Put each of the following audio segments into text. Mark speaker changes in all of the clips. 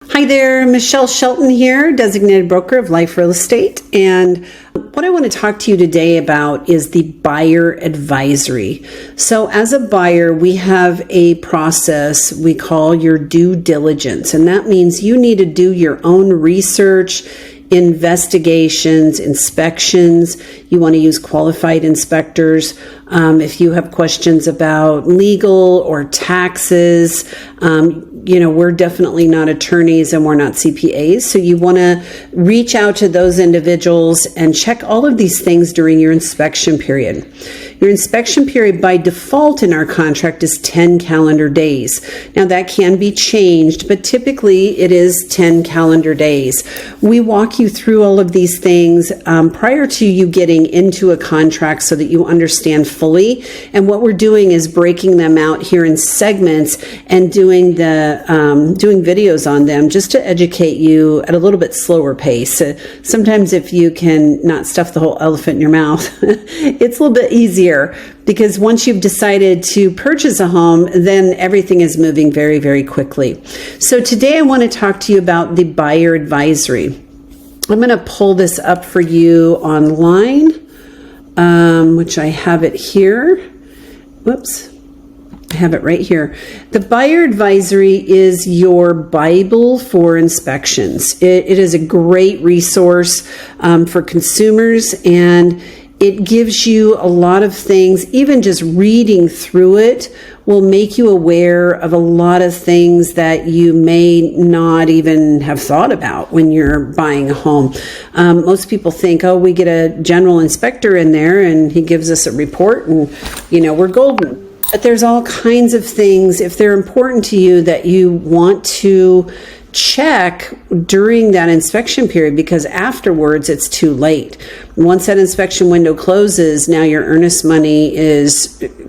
Speaker 1: Hi there, Michelle Shelton here, designated broker of life real estate. And what I want to talk to you today about is the buyer advisory. So as a buyer, we have a process we call your due diligence. And that means you need to do your own research, investigations, inspections. You want to use qualified inspectors. If you have questions about legal or taxes, we're definitely not attorneys and we're not CPAs. So you want to reach out to those individuals and check all of these things during your inspection period. Your inspection period by default in our contract is 10 calendar days. Now that can be changed, but typically it is 10 calendar days. We walk you through all of these things prior to you getting into a contract so that you understand fully. And what we're doing is breaking them out here in segments and doing videos on them just to educate you at a little bit slower pace. Sometimes if you can not stuff the whole elephant in your mouth, it's a little bit easier because once you've decided to purchase a home, then everything is moving very, very quickly. So today I want to talk to you about the buyer advisory. I'm going to pull this up for you online, which I have it here. Whoops. I have it right here. The buyer advisory is your Bible for inspections. It is a great resource for consumers, and it gives you a lot of things. Even just reading through it will make you aware of a lot of things that you may not even have thought about when you're buying a home. Most people think, oh, we get a general inspector in there and he gives us a report and, we're golden. But there's all kinds of things, if they're important to you, that you want to check during that inspection period, because afterwards it's too late. Once that inspection window closes, now your earnest money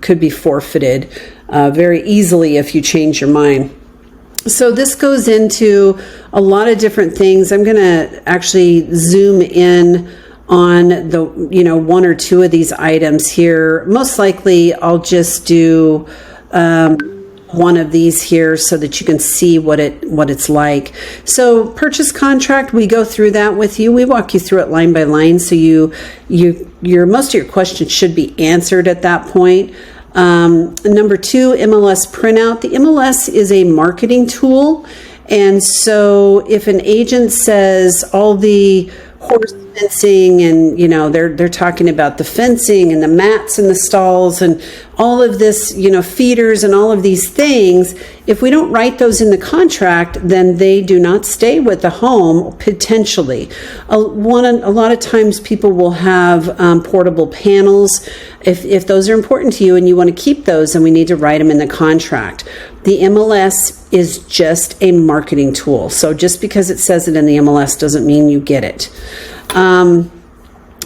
Speaker 1: could be forfeited very easily if you change your mind. So this goes into a lot of different things. I'm going to actually zoom in on the one or two of these items here. Most likely I'll just do one of these here so that you can see what it's like. So purchase contract, we go through that with you. We walk you through it line by line, so your most of your questions should be answered at that point. Number two, MLS printout. The MLS is a marketing tool, and so if an agent says all the horse fencing and they're talking about the fencing and the mats in the stalls and all of this, feeders and all of these things, if we don't write those in the contract, then they do not stay with the home potentially. A lot of times people will have portable panels. If those are important to you and you want to keep those, then we need to write them in the contract. The MLS is just a marketing tool. So just because it says it in the MLS doesn't mean you get it.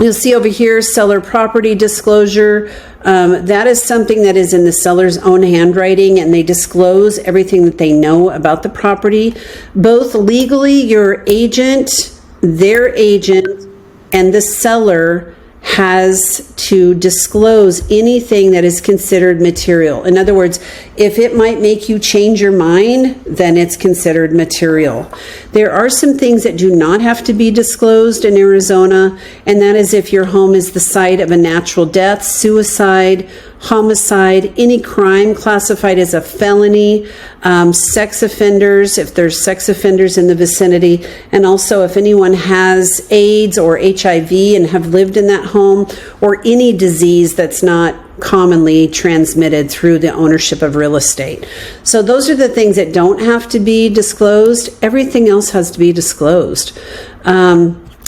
Speaker 1: You'll see over here, seller property disclosure. That is something that is in the seller's own handwriting, and they disclose everything that they know about the property. Both legally, your agent, their agent, and the seller has to disclose anything that is considered material. In other words, if it might make you change your mind, then it's considered material. There are some things that do not have to be disclosed in Arizona, and that is if your home is the site of a natural death, suicide, homicide, any crime classified as a felony, sex offenders, if there's sex offenders in the vicinity, and also if anyone has AIDS or HIV and have lived in that home, or any disease that's not commonly transmitted through the ownership of real estate. So those are the things that don't have to be disclosed. Everything else has to be disclosed.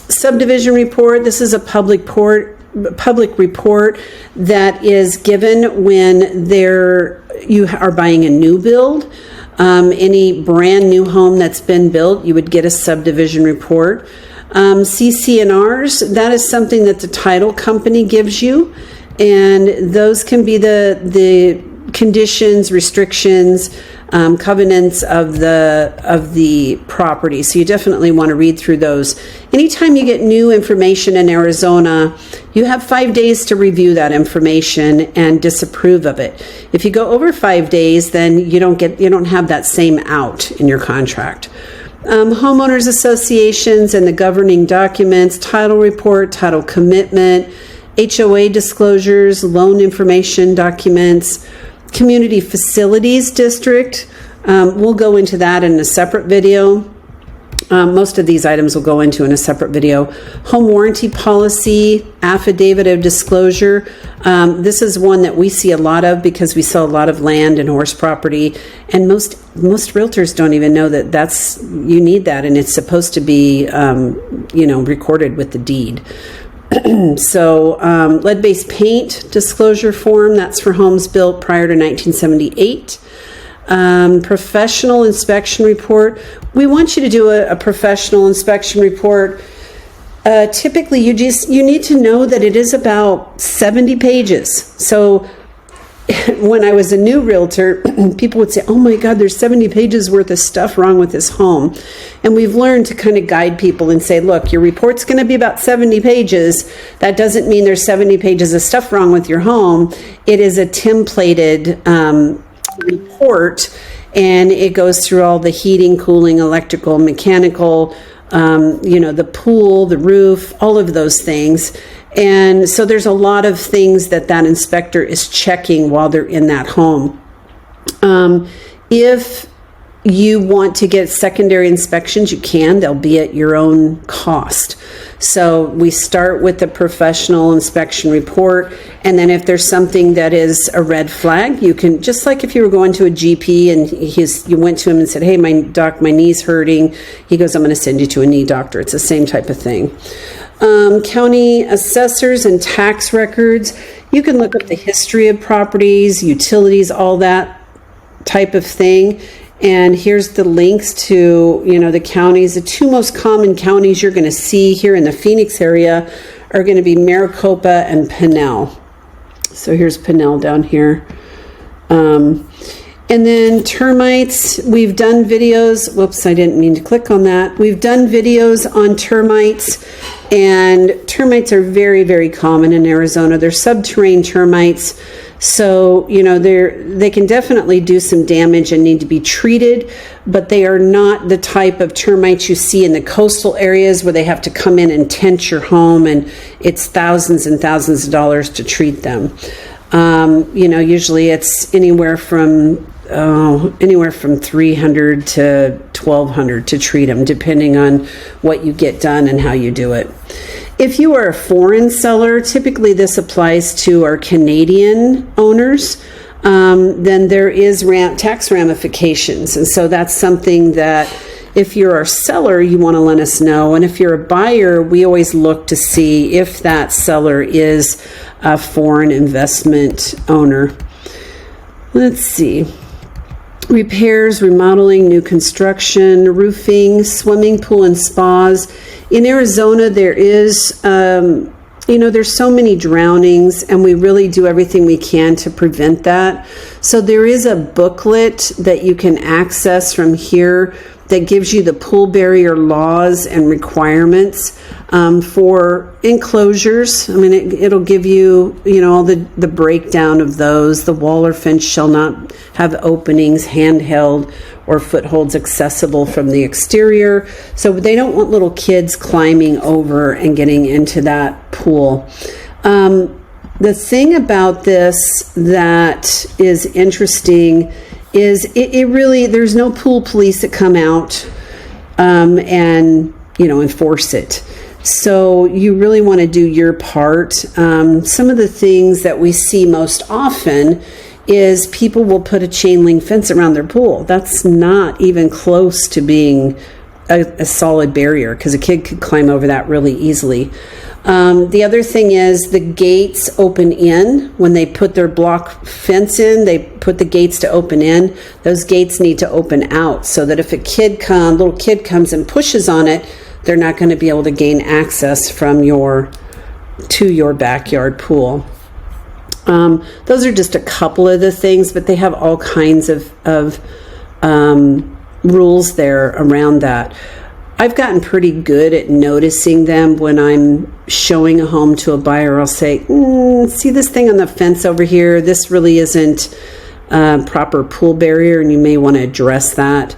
Speaker 1: Subdivision report, this is a public report that is given when you are buying a new build. Any brand new home that's been built, you would get a subdivision report. CC&Rs, that is something that the title company gives you, and those can be the conditions, restrictions, covenants of the property. So you definitely want to read through those. Anytime you get new information in Arizona, you have 5 days to review that information and disapprove of it. If you go over 5 days, then you don't have that same out in your contract. Homeowners associations and the governing documents, title report, title commitment, HOA disclosures, loan information documents, community facilities district. We'll go into that in a separate video. Most of these items will go into in a separate video. Home warranty policy, affidavit of disclosure. This is one that we see a lot of because we sell a lot of land and horse property, and most realtors don't even know that you need that, and it's supposed to be recorded with the deed. So lead-based paint disclosure form, that's for homes built prior to 1978. Professional inspection report. We want you to do a professional inspection report. Typically, you need to know that it is about 70 pages. So when I was a new realtor, people would say, oh my God, there's 70 pages worth of stuff wrong with this home. And we've learned to kind of guide people and say, look, your report's going to be about 70 pages. That doesn't mean there's 70 pages of stuff wrong with your home. It is a templated report, and it goes through all the heating, cooling, electrical, mechanical, the pool, the roof, all of those things. And so there's a lot of things that inspector is checking while they're in that home. If you want to get secondary inspections, you can. They'll be at your own cost. So we start with the professional inspection report, and then if there's something that is a red flag, you can, just like if you were going to a GP and you went to him and said, hey, my knee's hurting. He goes, I'm going to send you to a knee doctor. It's the same type of thing. County assessors and tax records. You can look up the history of properties, utilities, all that type of thing. And here's the links to, the counties. The two most common counties you're going to see here in the Phoenix area are going to be Maricopa and Pinal. So here's Pinal down here. And then termites. We've done videos. Whoops, I didn't mean to click on that. We've done videos on termites, and termites are very, very common in Arizona. They're subterranean termites. So, they can definitely do some damage and need to be treated, but they are not the type of termites you see in the coastal areas where they have to come in and tent your home, and it's thousands and thousands of dollars to treat them. Usually it's anywhere from $300 to $1,200 to treat them, depending on what you get done and how you do it. If you are a foreign seller, typically this applies to our Canadian owners, then there is tax ramifications. And so that's something that if you're our seller, you want to let us know. And if you're a buyer, we always look to see if that seller is a foreign investment owner. Let's see. Repairs, remodeling, new construction, roofing, swimming pool and spas. In Arizona, there is, there's so many drownings, and we really do everything we can to prevent that. So there is a booklet that you can access from here that gives you the pool barrier laws and requirements for enclosures. I mean, it'll give you, all the breakdown of those. The wall or fence shall not have openings, handheld, or footholds accessible from the exterior. So they don't want little kids climbing over and getting into that pool. The thing about this that is interesting is it really, there's no pool police that come out and enforce it. So you really want to do your part. Some of the things that we see most often is people will put a chain link fence around their pool. That's not even close to being a solid barrier, because a kid could climb over that really easily. The other thing is the gates open in. When they put their block fence in, they put the gates to open in. Those gates need to open out, so that if a little kid comes and pushes on it, they're not going to be able to gain access to your backyard pool. Those are just a couple of the things, but they have all kinds of rules there around that. I've gotten pretty good at noticing them when I'm showing a home to a buyer. I'll say, see this thing on the fence over here? This really isn't a proper pool barrier, and you may want to address that.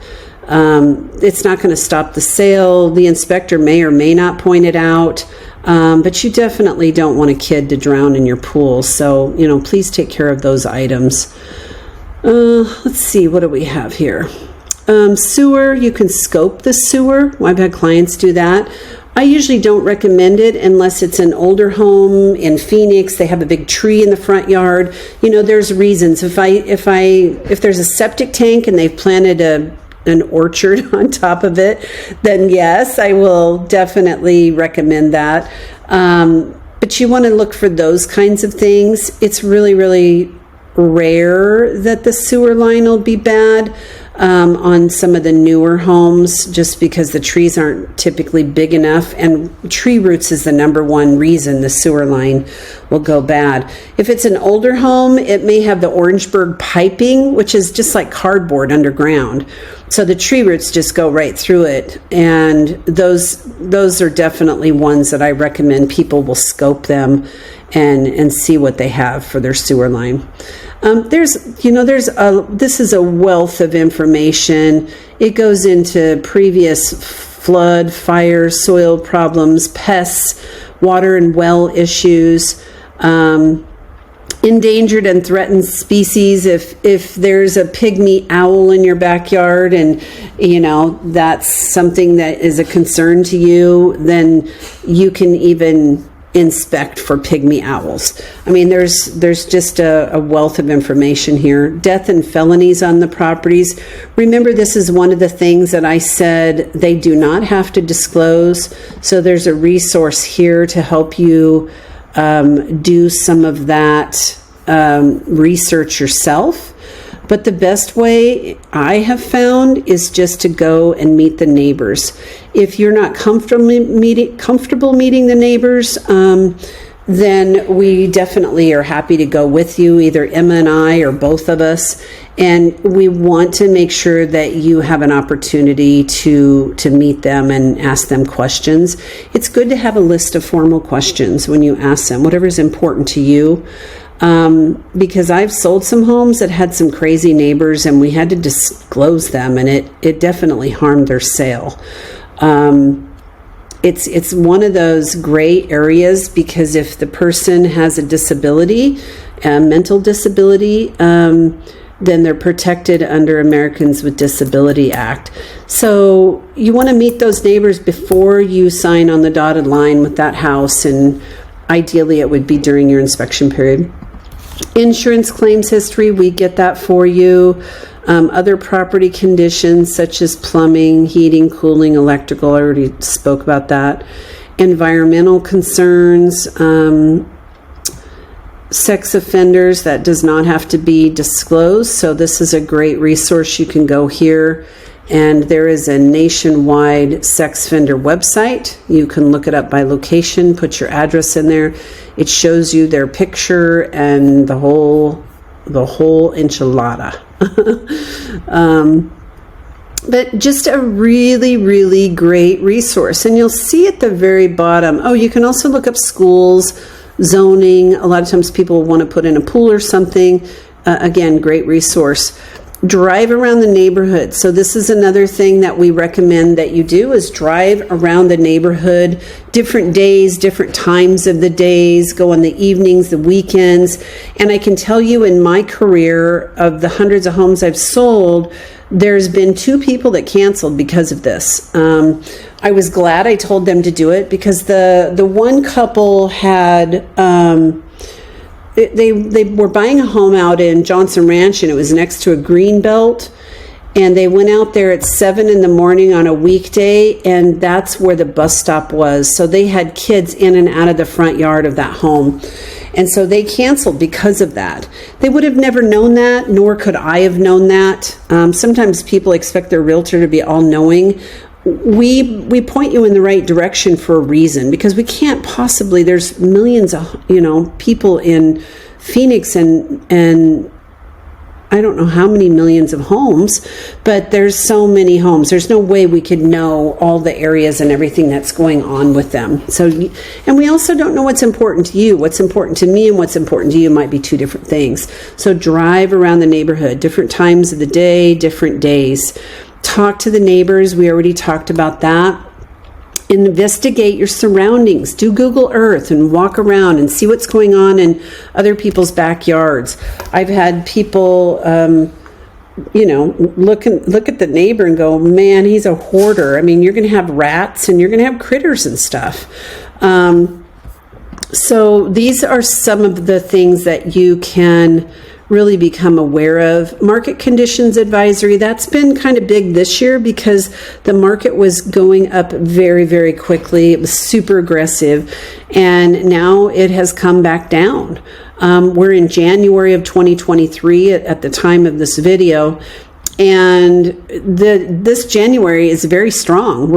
Speaker 1: It's not going to stop the sale. The inspector may or may not point it out. But you definitely don't want a kid to drown in your pool. So, please take care of those items. Let's see, what do we have here? Sewer, you can scope the sewer. I've had clients do that. I usually don't recommend it unless it's an older home in Phoenix. They have a big tree in the front yard. There's reasons. If there's a septic tank and they've planted an orchard on top of it, then yes, I will definitely recommend that. But you want to look for those kinds of things. It's really, really rare that the sewer line will be bad on some of the newer homes, just because the trees aren't typically big enough, and tree roots is the number one reason the sewer line will go bad. If it's an older home, it may have the Orangeburg piping, which is just like cardboard underground. So the tree roots just go right through it, and those are definitely ones that I recommend people will scope them and see what they have for their sewer line. This is a wealth of information. It goes into previous flood, fire, soil problems, pests, water and well issues, endangered and threatened species. If there's a pygmy owl in your backyard and that's something that is a concern to you, then you can even inspect for pygmy owls. I mean, there's just a wealth of information here. Death and felonies on the properties. Remember, this is one of the things that I said they do not have to disclose. So there's a resource here to help you do some of that research yourself. But the best way I have found is just to go and meet the neighbors. If you're not comfortable meeting the neighbors, then we definitely are happy to go with you, either Emma and I or both of us. And we want to make sure that you have an opportunity to meet them and ask them questions. It's good to have a list of formal questions when you ask them, whatever's important to you. Because I've sold some homes that had some crazy neighbors and we had to disclose them, and it definitely harmed their sale. It's one of those gray areas, because if the person has a disability, a mental disability, then they're protected under Americans with Disability Act. So you want to meet those neighbors before you sign on the dotted line with that house, and ideally it would be during your inspection period. Insurance claims history, we get that for you. Other property conditions such as plumbing, heating, cooling, electrical, I already spoke about that. Environmental concerns, sex offenders, that does not have to be disclosed. So this is a great resource. You can go here, and there is a nationwide sex offender website. You can look it up by location, put your address in there. It shows you their picture and the whole enchilada. But just a really, really great resource. And you'll see at the very bottom, you can also look up schools, zoning. A lot of times people want to put in a pool or something. Again, great resource. Drive around the neighborhood. So this is another thing that we recommend that you do, is drive around the neighborhood, different days, different times of the days, go on the evenings, the weekends. And I can tell you, in my career, of the hundreds of homes I've sold, there's been 2 people that canceled because of this. I was glad I told them to do it, because the one couple had they were buying a home out in Johnson Ranch, and it was next to a green belt, and they went out there at 7 in the morning on a weekday, and that's where the bus stop was. So they had kids in and out of the front yard of that home, and so they canceled because of that. They would have never known that, nor could I have known that. Sometimes people expect their realtor to be all-knowing. We point you in the right direction for a reason, because we can't possibly, there's millions of people in Phoenix, and I don't know how many millions of homes, but there's so many homes. There's no way we could know all the areas and everything that's going on with them. So, and we also don't know what's important to you. What's important to me and what's important to you might be 2 different things. So drive around the neighborhood, different times of the day, different days. Talk to the neighbors. We already talked about that. Investigate your surroundings. Do Google Earth and walk around and see what's going on in other people's backyards. I've had people, look at the neighbor and go, man, he's a hoarder. I mean, you're going to have rats and you're going to have critters and stuff. So these are some of the things that you can really become aware of. Market conditions advisory, that's been kind of big this year because the market was going up very, very quickly. It was super aggressive, and now it has come back down. We're in January of 2023 at the time of this video, and this January is very strong.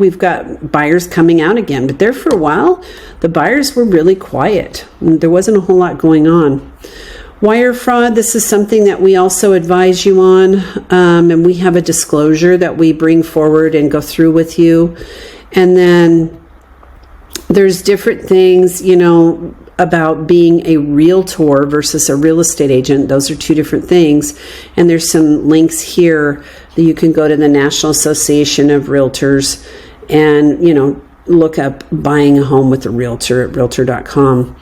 Speaker 1: We've got buyers coming out again, but there for a while, the buyers were really quiet. There wasn't a whole lot going on. Wire fraud, this is something that we also advise you on, and we have a disclosure that we bring forward and go through with you. And then there's different things, about being a realtor versus a real estate agent. Those are two different things. And there's some links here that you can go to the National Association of Realtors and, look up buying a home with a realtor at realtor.com.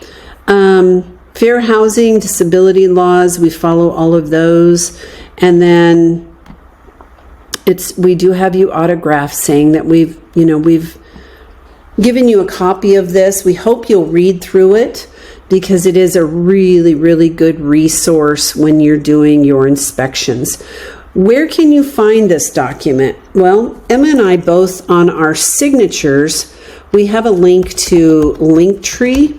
Speaker 1: Fair housing, disability laws, we follow all of those. And then we do have you autograph saying that we've given you a copy of this. We hope you'll read through it because it is a really, really good resource when you're doing your inspections. Where can you find this document? Well, Emma and I both on our signatures, we have a link to Linktree.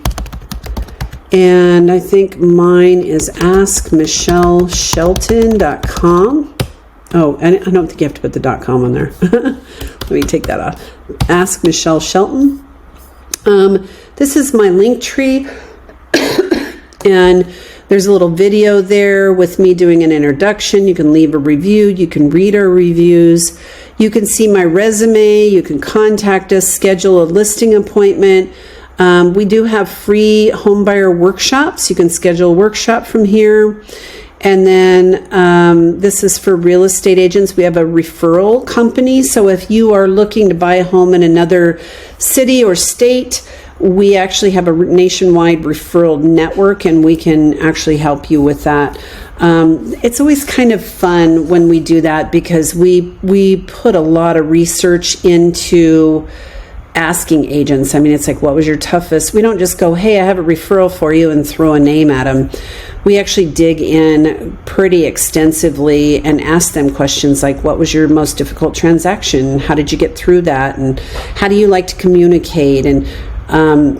Speaker 1: And I think mine is askmichelleshelton.com. Oh, I don't think you have to put the .com on there. Let me take that off. Ask Michelle Shelton. This is my Linktree. And there's a little video there with me doing an introduction. You can leave a review. You can read our reviews. You can see my resume. You can contact us, schedule a listing appointment. We do have free homebuyer workshops. You can schedule a workshop from here. And then this is for real estate agents. We have a referral company. So if you are looking to buy a home in another city or state, we actually have a nationwide referral network, and we can actually help you with that. It's always kind of fun when we do that because we put a lot of research into asking agents. I mean, it's like, what was your toughest? We don't just go, hey, I have a referral for you and throw a name at them. We actually dig in pretty extensively and ask them questions like, what was your most difficult transaction? How did you get through that? And how do you like to communicate? And how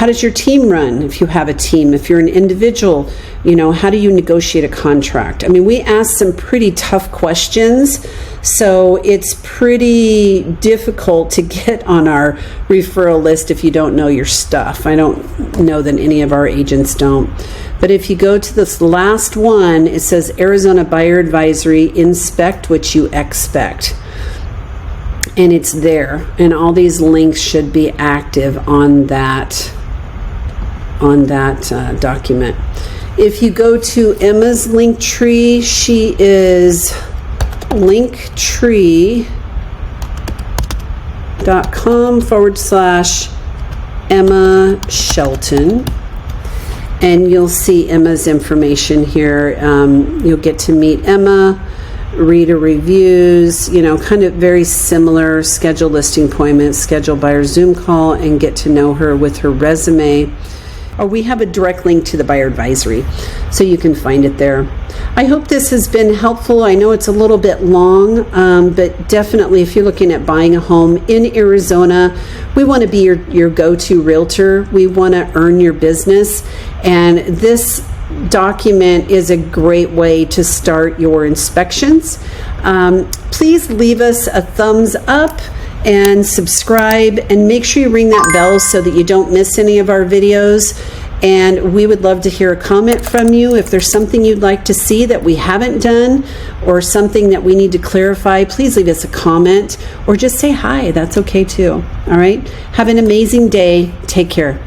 Speaker 1: does your team run if you have a team? If you're an individual, how do you negotiate a contract? I mean, we ask some pretty tough questions, so it's pretty difficult to get on our referral list if you don't know your stuff. I don't know that any of our agents don't. But if you go to this last one, it says Arizona Buyer Advisory, inspect what you expect. And it's there, and all these links should be active on that document. If you go to Emma's Linktree, she is linktree.com/Emma Shelton, and you'll see Emma's information here. You'll get to meet Emma, read her reviews, kind of very similar, schedule listing appointments, schedule buyer Zoom call, and get to know her with her resume. Or we have a direct link to the buyer advisory, so you can find it there. I hope this has been helpful. I know it's a little bit long, but definitely if you're looking at buying a home in Arizona, we want to be your go-to realtor. We want to earn your business, and this document is a great way to start your inspections. Please leave us a thumbs up and subscribe, and make sure you ring that bell so that you don't miss any of our videos. And we would love to hear a comment from you. If there's something you'd like to see that we haven't done or something that we need to clarify, please leave us a comment or just say hi. That's okay too. All right. Have an amazing day. Take care.